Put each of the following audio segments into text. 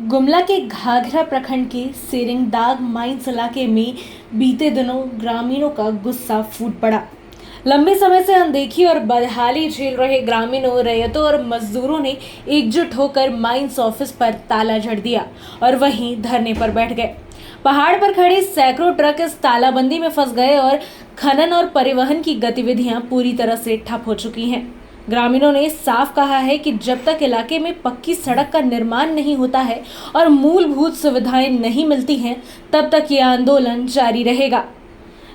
गुमला के घाघरा प्रखंड के सेरिंगदाग माइंस इलाके में बीते दिनों ग्रामीणों का गुस्सा फूट पड़ा। लंबे समय से अनदेखी और बदहाली झेल रहे ग्रामीणों, रैयतों और मजदूरों ने एकजुट होकर माइंस ऑफिस पर ताला जड़ दिया और वहीं धरने पर बैठ गए। पहाड़ पर खड़े सैकड़ों ट्रक इस तालाबंदी में फंस गए और खनन और परिवहन की गतिविधियां पूरी तरह से ठप हो चुकी हैं। ग्रामीणों ने साफ कहा है कि जब तक इलाके में पक्की सड़क का निर्माण नहीं होता है और मूलभूत सुविधाएं नहीं मिलती हैं, तब तक ये आंदोलन जारी रहेगा।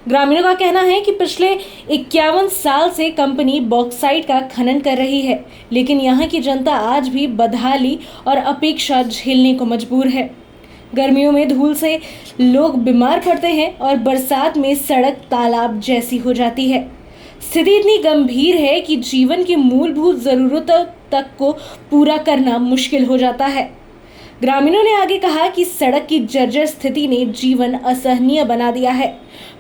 ग्रामीणों का कहना है कि पिछले 51 साल से कंपनी बॉक्साइट का खनन कर रही है, लेकिन यहाँ की जनता आज भी बदहाली और अपेक्षा झेलने को मजबूर है। गर्मियों में धूल से लोग बीमार पड़ते हैं और बरसात में सड़क तालाब जैसी हो जाती है। स्थिति इतनी गंभीर है कि जीवन की मूलभूत जरूरतों तक को पूरा करना मुश्किल हो जाता है। ग्रामीणों ने आगे कहा कि सड़क की जर्जर स्थिति ने जीवन असहनीय बना दिया है।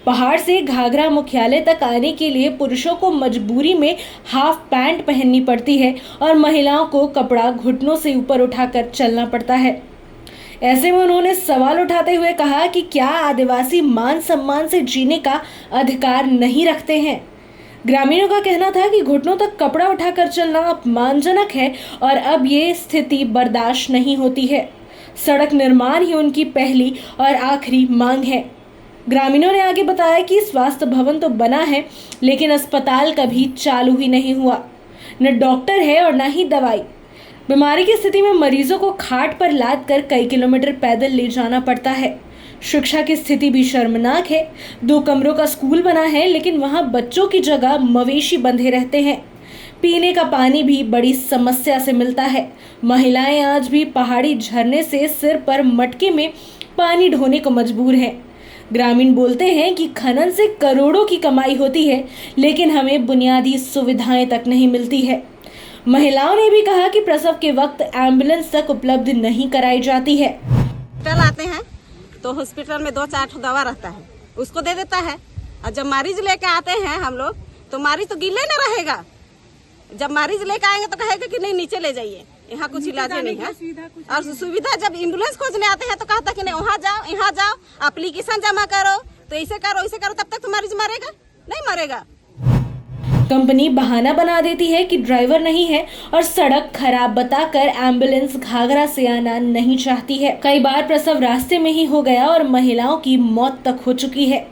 पहाड़ से घाघरा मुख्यालय तक आने के लिए पुरुषों को मजबूरी में हाफ पैंट पहननी पड़ती है और महिलाओं को कपड़ा घुटनों से ऊपर उठाकर चलना पड़ता है। ऐसे में उन्होंने सवाल उठाते हुए कहा कि क्या आदिवासी मान सम्मान से जीने का अधिकार नहीं रखते हैं। ग्रामीणों का कहना था कि घुटनों तक कपड़ा उठाकर चलना अपमानजनक है और अब ये स्थिति बर्दाश्त नहीं होती है। सड़क निर्माण ही उनकी पहली और आखिरी मांग है। ग्रामीणों ने आगे बताया कि स्वास्थ्य भवन तो बना है, लेकिन अस्पताल कभी चालू ही नहीं हुआ। न डॉक्टर है और न ही दवाई। बीमारी की स्थिति में मरीजों को खाट पर लाद कर कई किलोमीटर पैदल ले जाना पड़ता है। शिक्षा की स्थिति भी शर्मनाक है। 2 कमरों का स्कूल बना है, लेकिन वहां बच्चों की जगह मवेशी बंधे रहते हैं। पीने का पानी भी बड़ी समस्या से मिलता है। महिलाएं आज भी पहाड़ी झरने से सिर पर मटके में पानी ढोने को मजबूर हैं। ग्रामीण बोलते हैं कि खनन से करोड़ों की कमाई होती है, लेकिन हमें बुनियादी सुविधाएं तक नहीं मिलती है। महिलाओं ने भी कहा कि प्रसव के वक्त एम्बुलेंस तक उपलब्ध नहीं कराई जाती है। हॉस्पिटल आते हैं तो हॉस्पिटल में 2-4 दवा रहता है, उसको दे देता है। और जब मरीज लेके आते हैं हम लोग, तो मरीज तो गिले न रहेगा। जब मरीज लेके आएंगे तो कहेगा कि नहीं नीचे ले जाइए, यहाँ कुछ इलाज नहीं है। और सुविधा जब एम्बुलेंस खोजने आते हैं तो कहता कि नहीं वहाँ जाओ, यहाँ जाओ, एप्लीकेशन जमा करो, तो ऐसे करो ऐसे करो, तब तक तो मरीज मरेगा नहीं मरेगा। कंपनी बहाना बना देती है कि ड्राइवर नहीं है और सड़क खराब बताकर एम्बुलेंस घाघरा से आना नहीं चाहती है। कई बार प्रसव रास्ते में ही हो गया और महिलाओं की मौत तक हो चुकी है।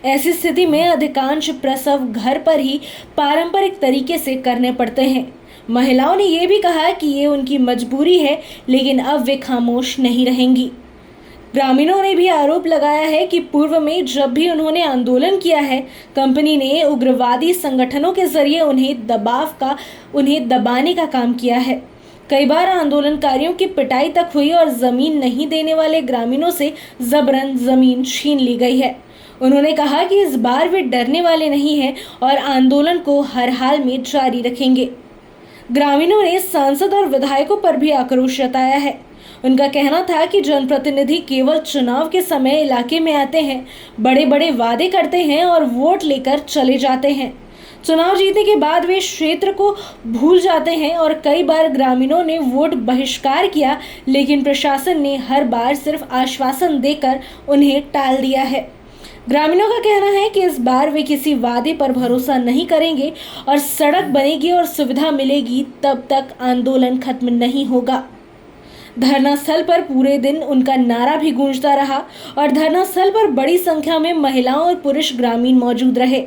ऐसी स्थिति में अधिकांश प्रसव घर पर ही पारंपरिक तरीके से करने पड़ते हैं। महिलाओं ने ये भी कहा कि ये उनकी मजबूरी है, लेकिन अब वे खामोश नहीं रहेंगी। ग्रामीणों ने भी आरोप लगाया है कि पूर्व में जब भी उन्होंने आंदोलन किया है, कंपनी ने उग्रवादी संगठनों के जरिए उन्हें दबाने का काम किया है। कई बार आंदोलनकारियों की पिटाई तक हुई और जमीन नहीं देने वाले ग्रामीणों से जबरन जमीन छीन ली गई है। उन्होंने कहा कि इस बार वे डरने वाले नहीं हैं और आंदोलन को हर हाल में जारी रखेंगे। ग्रामीणों ने सांसद और विधायकों पर भी आक्रोश जताया है। उनका कहना था कि जनप्रतिनिधि केवल चुनाव के समय इलाके में आते हैं, बड़े बड़े वादे करते हैं और वोट लेकर चले जाते हैं। चुनाव जीतने के बाद वे क्षेत्र को भूल जाते हैं और कई बार ग्रामीणों ने वोट बहिष्कार किया, लेकिन प्रशासन ने हर बार सिर्फ आश्वासन देकर उन्हें टाल दिया है। ग्रामीणों का कहना है कि इस बार वे किसी वादे पर भरोसा नहीं करेंगे और सड़क बनेगी और सुविधा मिलेगी, तब तक आंदोलन खत्म नहीं होगा। धरना स्थल पर पूरे दिन उनका नारा भी गूंजता रहा और धरना स्थल पर बड़ी संख्या में महिलाओं और पुरुष ग्रामीण मौजूद रहे।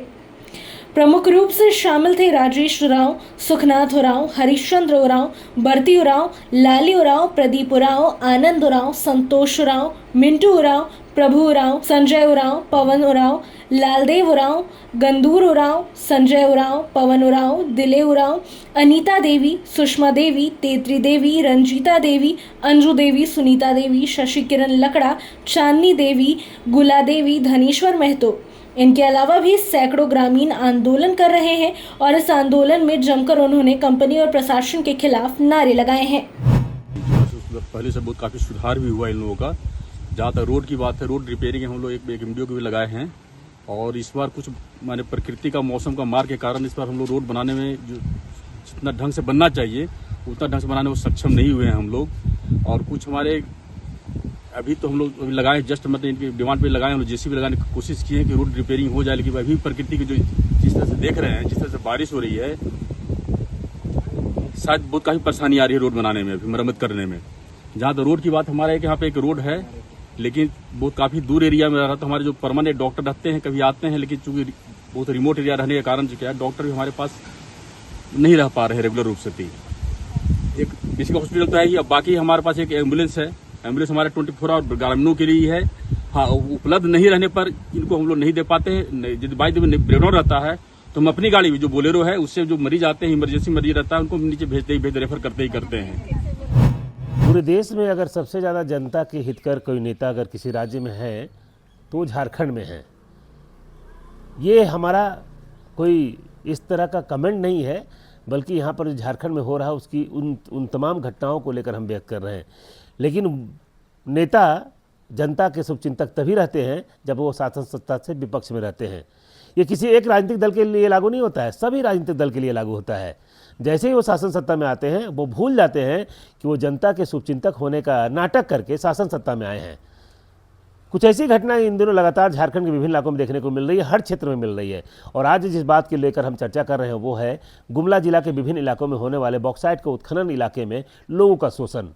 प्रमुख रूप से शामिल थे राजेश उरांव, सुखनाथ उरांव, हरिश्चंद्र उरांव, बरती उरांव, लाली उरांव, प्रदीप उरांव, आनंद उरांव, संतोष उरांव, मिंटू उरांव, प्रभु उरांव, संजय उरांव, पवन उरांव, लालदेव उरांव, गंदूर उरांव, संजय उरांव, पवन उरांव, दिले उरांव, अनीता देवी, सुषमा देवी, तेत्री देवी, रंजीता देवी, अंजू देवी, सुनीता देवी, शशि किरण लकड़ा, चांदनी देवी, गुला देवी, धनेश्वर महतो। इनके अलावा भी सैकड़ों ग्रामीण आंदोलन कर रहे हैं और इस आंदोलन में जमकर उन्होंने कंपनी और प्रशासन के खिलाफ नारे लगाए हैं। पहले से बहुत काफी सुधार भी हुआ इन लोगों का। जहाँ तक रोड की बात है, रोड रिपेयरिंग हम लोग एक वीडियो भी लगाए हैं और इस बार कुछ माने प्रकृति का मौसम का मार के कारण इस बार हम लोग रोड बनाने में जो जितना ढंग से बनना चाहिए उतना ढंग से बनाने में सक्षम नहीं हुए हैं हम लोग। और कुछ हमारे अभी तो हम लोग अभी लगाए जस्ट मतलब इनकी डिमांड पे लगाए, हम लोग जेसीबी लगाने की कोशिश किए हैं कि रोड रिपेयरिंग हो जाए, लेकिन अभी प्रकृति की जो जिस तरह से देख रहे हैं, जिस तरह से बारिश हो रही है, शायद बहुत काफी परेशानी आ रही है रोड बनाने में, अभी मरम्मत करने में। जहाँ तो रोड की बात हमारा है कि यहाँ पे एक रोड है, लेकिन बहुत काफी दूर एरिया में रहा, तो हमारे जो परमानेंट डॉक्टर रहते हैं कभी आते हैं, लेकिन चूंकि बहुत रिमोट एरिया रहने के कारण जो क्या है डॉक्टर भी हमारे पास नहीं रह पा रहे रेगुलर रूप से। एक बेसिक हॉस्पिटल तो है ही, अब बाकी हमारे पास एक एम्बुलेंस है, एम्बुलेंस हमारे 24 आवर ग्रामीणों के लिए है। हाँ, उपलब्ध नहीं रहने पर इनको हम लोग नहीं दे पाते हैं। यदि बाई में ब्रेकडाउन रहता है तो हम अपनी गाड़ी जो बोलेरो है उससे जो मरीज आते हैं, इमरजेंसी मरीज रहता है, उनको नीचे भेज रेफर करते ही करते हैं। पूरे देश में अगर सबसे ज़्यादा जनता के हितकर कोई नेता अगर किसी राज्य में है तो झारखंड में है। ये हमारा कोई इस तरह का कमेंट नहीं है, बल्कि यहाँ पर झारखंड में हो रहा है उसकी उन तमाम घटनाओं को लेकर हम व्यक्त कर रहे हैं। लेकिन नेता जनता के शुभचिंतक तभी रहते हैं जब वो शासन सत्ता से विपक्ष में रहते हैं। ये किसी एक राजनीतिक दल के लिए लागू नहीं होता है, सभी राजनीतिक दल के लिए लागू होता है। जैसे ही वो शासन सत्ता में आते हैं वो भूल जाते हैं कि वो जनता के शुभचिंतक होने का नाटक करके शासन सत्ता में आए हैं। कुछ ऐसी घटनाएं इन दिनों लगातार झारखंड के विभिन्न इलाकों में देखने को मिल रही है, हर क्षेत्र में मिल रही है। और आज जिस बात के लेकर हम चर्चा कर रहे हैं वो है गुमला जिला के विभिन्न इलाकों में होने वाले बॉक्साइट के उत्खनन इलाके में लोगों का शोषण।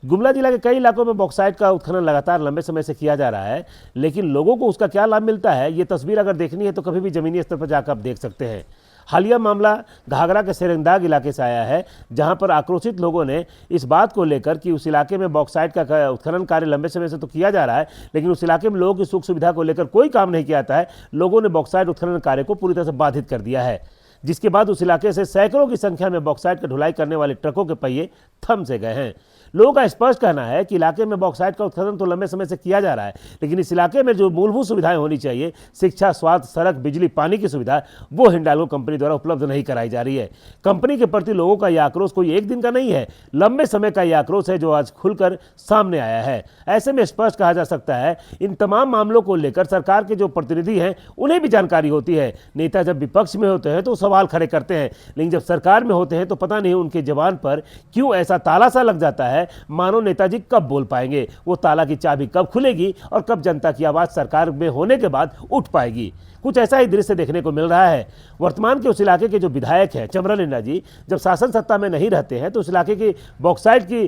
गुमला जिला के कई इलाकों में बॉक्साइट का उत्खनन लगातार लंबे समय से किया जा रहा है, लेकिन लोगों को उसका क्या लाभ मिलता है ये तस्वीर अगर देखनी है तो कभी भी जमीनी स्तर पर जाकर आप देख सकते हैं। हालिया मामला घाघरा के सेरेंगदाग इलाके से आया है, जहां पर आक्रोशित लोगों ने इस बात को लेकर कि उस इलाके में बॉक्साइट का उत्खनन कार्य लंबे समय से तो किया जा रहा है, लेकिन उस इलाके में लोगों की सुख सुविधा को लेकर कोई काम नहीं किया जाता है। लोगों ने बॉक्साइट उत्खनन कार्य को पूरी तरह से बाधित कर दिया है, जिसके बाद उस इलाके से सैकड़ों की संख्या में बॉक्साइट का ढुलाई करने वाले ट्रकों के पहिए थम से गए हैं। लोगों का स्पष्ट कहना है कि इलाके में बॉक्साइट का उत्खनन तो लंबे समय से किया जा रहा है, लेकिन इस इलाके में जो मूलभूत सुविधाएं होनी चाहिए, शिक्षा, स्वास्थ्य, सड़क, बिजली, पानी की सुविधा, वो हिंडाल्को कंपनी द्वारा उपलब्ध नहीं कराई जा रही है। कंपनी के प्रति लोगों का यह आक्रोश कोई एक दिन का नहीं है, लंबे समय का यह आक्रोश है जो आज खुलकर सामने आया है। ऐसे में स्पष्ट कहा जा सकता है इन तमाम मामलों को लेकर सरकार के जो प्रतिनिधि हैं उन्हें भी जानकारी होती है। नेता जब विपक्ष में होते हैं तो सवाल खड़े करते हैं, लेकिन जब सरकार में होते हैं तो पता नहीं उनके जबान पर क्यों ऐसा ताला सा लग जाता है, मानो नेताजी कब बोल पाएंगे, वो ताला की चाबी कब खुलेगी और कब जनता की आवाज सरकार में होने के बाद उठ पाएगी। कुछ ऐसा ही दृश्य देखने को मिल रहा है। वर्तमान के उस इलाके के जो विधायक हैं चमरा लिंडा जी, जब शासन सत्ता में नहीं रहते हैं तो उस इलाके की बॉक्साइट की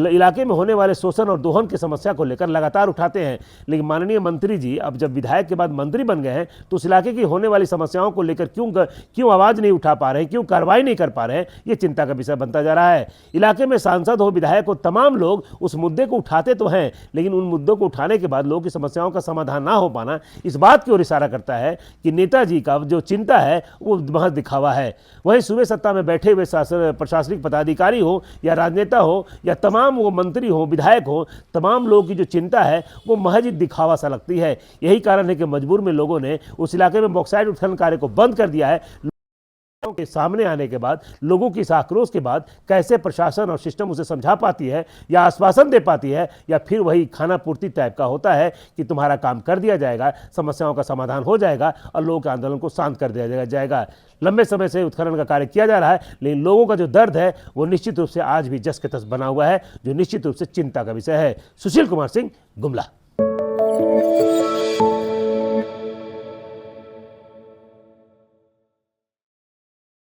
इलाके में होने वाले शोषण और दोहन की समस्या को लेकर लगातार उठाते हैं, लेकिन माननीय मंत्री जी अब जब विधायक के बाद मंत्री बन गए हैं तो उस इलाके की होने वाली समस्याओं को लेकर क्यों आवाज नहीं उठा पा रहे हैं, क्यों कार्रवाई नहीं कर पा रहे हैं, ये चिंता का विषय बनता जा रहा है। इलाके में सांसद हो, विधायक हो, तमाम लोग उस मुद्दे को उठाते तो हैं, लेकिन उन मुद्दों को उठाने के बाद लोगों की समस्याओं का समाधान ना हो पाना इस बात की ओर इशारा करता है कि नेताजी का जो चिंता है वो महज दिखावा है। वहीं सूबे सत्ता में बैठे हुए प्रशासनिक पदाधिकारी हो या राजनेता हो या तमाम वो मंत्री हो, विधायक हो, तमाम लोगों की जो चिंता है वो महज दिखावा सा लगती है। यही कारण है कि मजबूर में लोगों ने उस इलाके में बॉक्साइट उत्खनन कार्य को बंद कर दिया है। के सामने आने के बाद, लोगों की इस आक्रोश के बाद कैसे प्रशासन और सिस्टम उसे समझा पाती है या आश्वासन दे पाती है, या फिर वही खाना पूर्ति टाइप का होता है कि तुम्हारा काम कर दिया जाएगा, समस्याओं का समाधान हो जाएगा और लोगों के आंदोलन को शांत कर दिया जाएगा। लंबे समय से उत्खनन का कार्य किया जा रहा है, लेकिन लोगों का जो दर्द है वो निश्चित रूप से आज भी जस के तस बना हुआ है, जो निश्चित रूप से चिंता का विषय है। सुशील कुमार सिंह, गुमला।